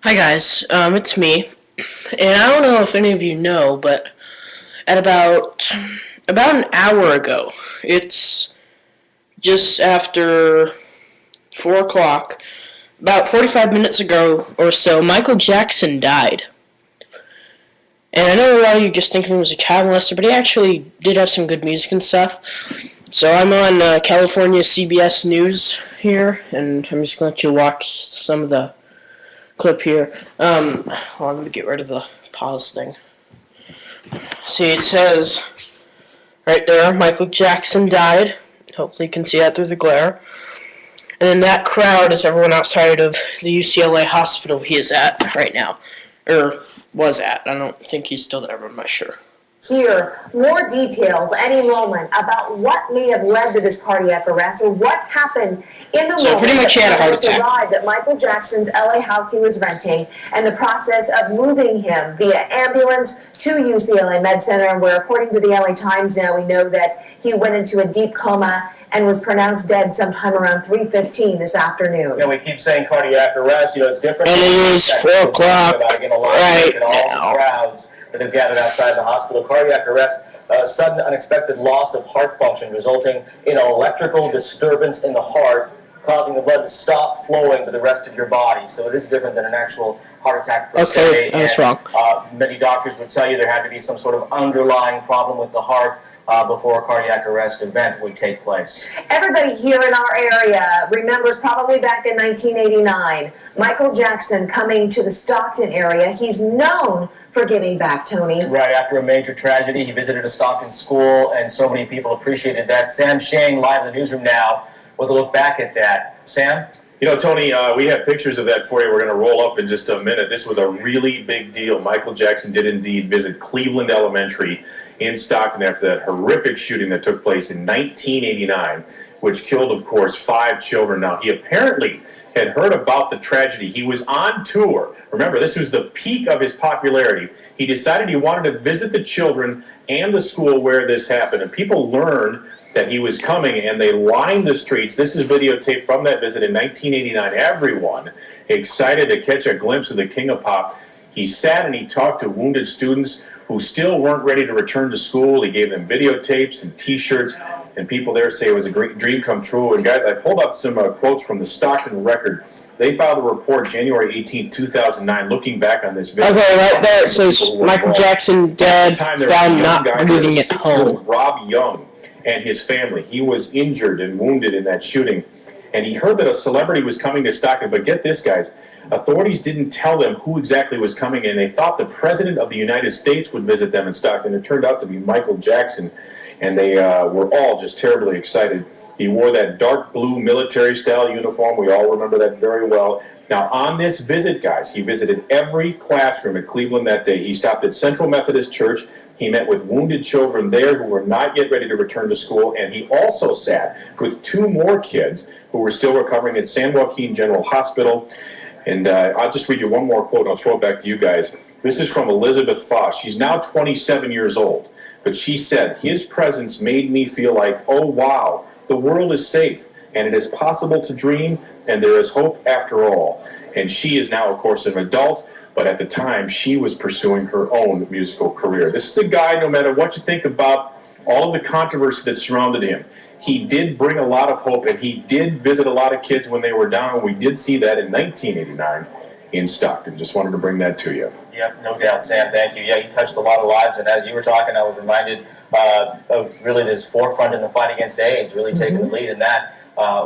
Hi guys, it's me, and I don't know if any of you know, but at about an hour ago, it's just after 4 o'clock, about 45 minutes ago or so, Michael Jackson died. And I know a lot of you just thinking he was a child molester, but he actually did have some good music and stuff. So I'm on California CBS News here, and I'm just going to let you watch some of the clip here. Hold on, let me get rid of the pause thing. See, it says right there, Michael Jackson died. Hopefully you can see that through the glare. And then that crowd is everyone outside of the UCLA hospital he is at right now. Or was at. I don't think he's still there, but I'm not sure. Hear more details any moment about what may have led to this cardiac arrest or what happened in the moment pretty much he had a heart attack. arrived at Michael Jackson's LA house he was renting and the process of moving him via ambulance to UCLA Med Center, where according to the LA Times now we know that he went into a deep coma and was pronounced dead sometime around 3:15 this afternoon. And we keep saying cardiac arrest, it's different. And it is 4 o'clock right now. Crowds that have gathered outside the hospital. Cardiac arrest, a sudden unexpected loss of heart function resulting in an electrical disturbance in the heart, causing the blood to stop flowing to the rest of your body. So it is different than an actual heart attack per se. Okay, that's wrong. Many doctors would tell you there had to be some sort of underlying problem with the heart before a cardiac arrest event would take place. Everybody here in our area remembers probably back in 1989, Michael Jackson coming to the Stockton area. He's known for giving back, Tony. Right, after a major tragedy, he visited a Stockton school, and so many people appreciated that. Sam Shane, live in the newsroom now, with a look back at that. Sam? Tony, we have pictures of that for you. We're going to roll up in just a minute. This was a really big deal. Michael Jackson did indeed visit Cleveland Elementary in Stockton after that horrific shooting that took place in 1989, which killed, of course, 5 children. Now, he apparently had heard about the tragedy. He was on tour. Remember, this was the peak of his popularity. He decided he wanted to visit the children and the school where this happened, and people learned that he was coming, and they lined the streets. This is videotape from that visit in 1989. Everyone excited to catch a glimpse of the King of Pop. He sat and he talked to wounded students who still weren't ready to return to school. He gave them videotapes and T-shirts, and people there say it was a great dream come true. And guys, I pulled up some quotes from the Stockton Record. They filed a report January 18, 2009, looking back on this video. Okay, right there it says Michael Jackson dead, found not breathing at home. Rob Young and his family. He was injured and wounded in that shooting. And he heard that a celebrity was coming to Stockton. But get this, guys. Authorities didn't tell them who exactly was coming, and they thought the President of the United States would visit them in Stockton. It turned out to be Michael Jackson, and they were all just terribly excited. He wore that dark blue military-style uniform. We all remember that very well. Now, on this visit, guys, he visited every classroom at Cleveland that day. He stopped at Central Methodist Church. He met with wounded children there who were not yet ready to return to school, and he also sat with 2 more kids who were still recovering at San Joaquin General Hospital. And I'll just read you one more quote, and I'll throw it back to you guys. This is from Elizabeth Foss. She's now 27 years old, but she said, "His presence made me feel like, oh, wow, the world is safe, and it is possible to dream, and there is hope after all." And she is now, of course, an adult, but at the time, she was pursuing her own musical career. This is a guy, no matter what you think about all of the controversy that surrounded him, he did bring a lot of hope, and he did visit a lot of kids when they were down, and we did see that in 1989 in Stockton. Just wanted to bring that to you. Yep, no doubt, Sam. Thank you. Yeah, he touched a lot of lives, and as you were talking, I was reminded of really this forefront in the fight against AIDS, really taking the lead in that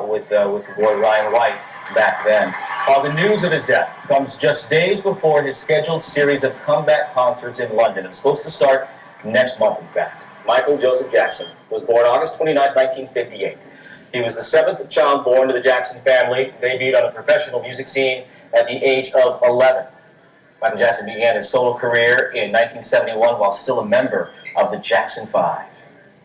with the boy Ryan White back then. The news of his death comes just days before his scheduled series of comeback concerts in London. It's supposed to start next month, in fact. Michael Joseph Jackson was born August 29, 1958. He was the 7th child born to the Jackson family, debuted on the professional music scene at the age of 11. Michael Jackson began his solo career in 1971 while still a member of the Jackson 5.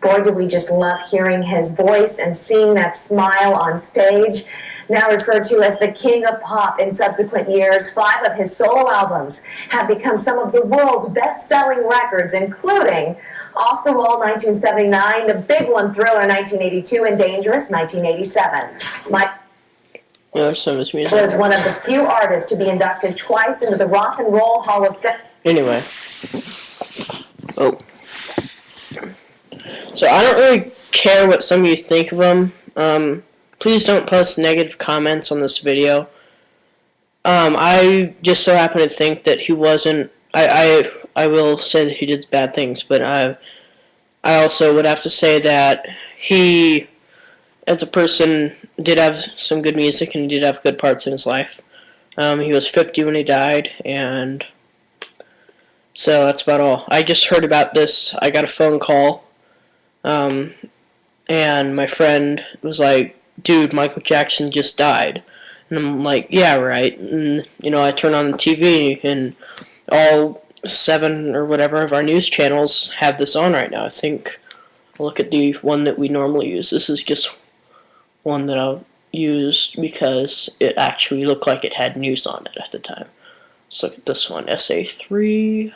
Boy, did we just love hearing his voice and seeing that smile on stage. Now referred to as the King of Pop in subsequent years, 5 of his solo albums have become some of the world's best-selling records, including Off the Wall 1979, the big one Thriller 1982, and Dangerous 1987. some of his music. Was one of the few artists to be inducted twice into the Rock and Roll Hall of Fame. Anyway. Oh. So I don't really care what some of you think of him. Please don't post negative comments on this video. I just so happen to think that he wasn't. I will say that he did bad things, but I also would have to say that he, as a person, did have some good music and did have good parts in his life. He was 50 when he died, and so that's about all. I just heard about this. I got a phone call, and my friend was like, "Dude, Michael Jackson just died." And I'm like, "Yeah, right." And, I turn on the TV, and all 7 or whatever of our news channels have this on right now. I think, look at the one that we normally use. This is just one that I'll use because it actually looked like it had news on it at the time. Let's look at this one, SA3.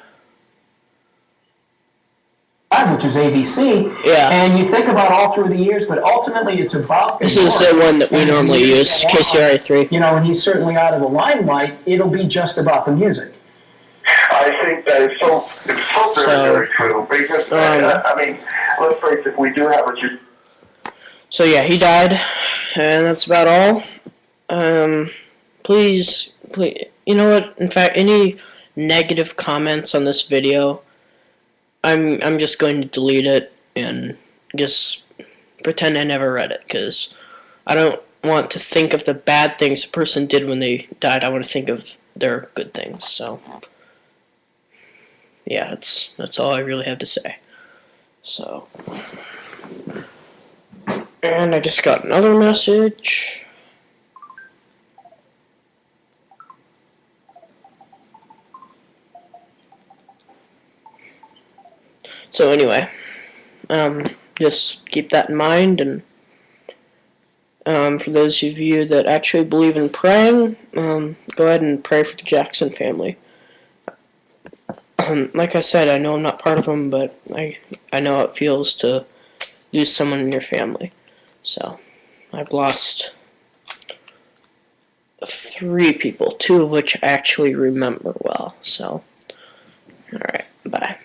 Which is ABC. Yeah. And you think about all through the years, but ultimately it's about this is the one that we normally use, KCRA3. And he's certainly out of the limelight, it'll be just about the music. I think that it's so very true. Because, I mean, let's face it, we do have a... So yeah, he died, and that's about all. Please, you know what, in fact, any negative comments on this video, I'm just going to delete it and just pretend I never read it, because I don't want to think of the bad things a person did when they died. I want to think of their good things. So yeah, that's all I really have to say. So, and I just got another message. So anyway, just keep that in mind, and for those of you that actually believe in praying, go ahead and pray for the Jackson family. Like I said, I know I'm not part of them, but I know how it feels to lose someone in your family. So, I've lost 3 people, 2 of which I actually remember well. So, alright, bye.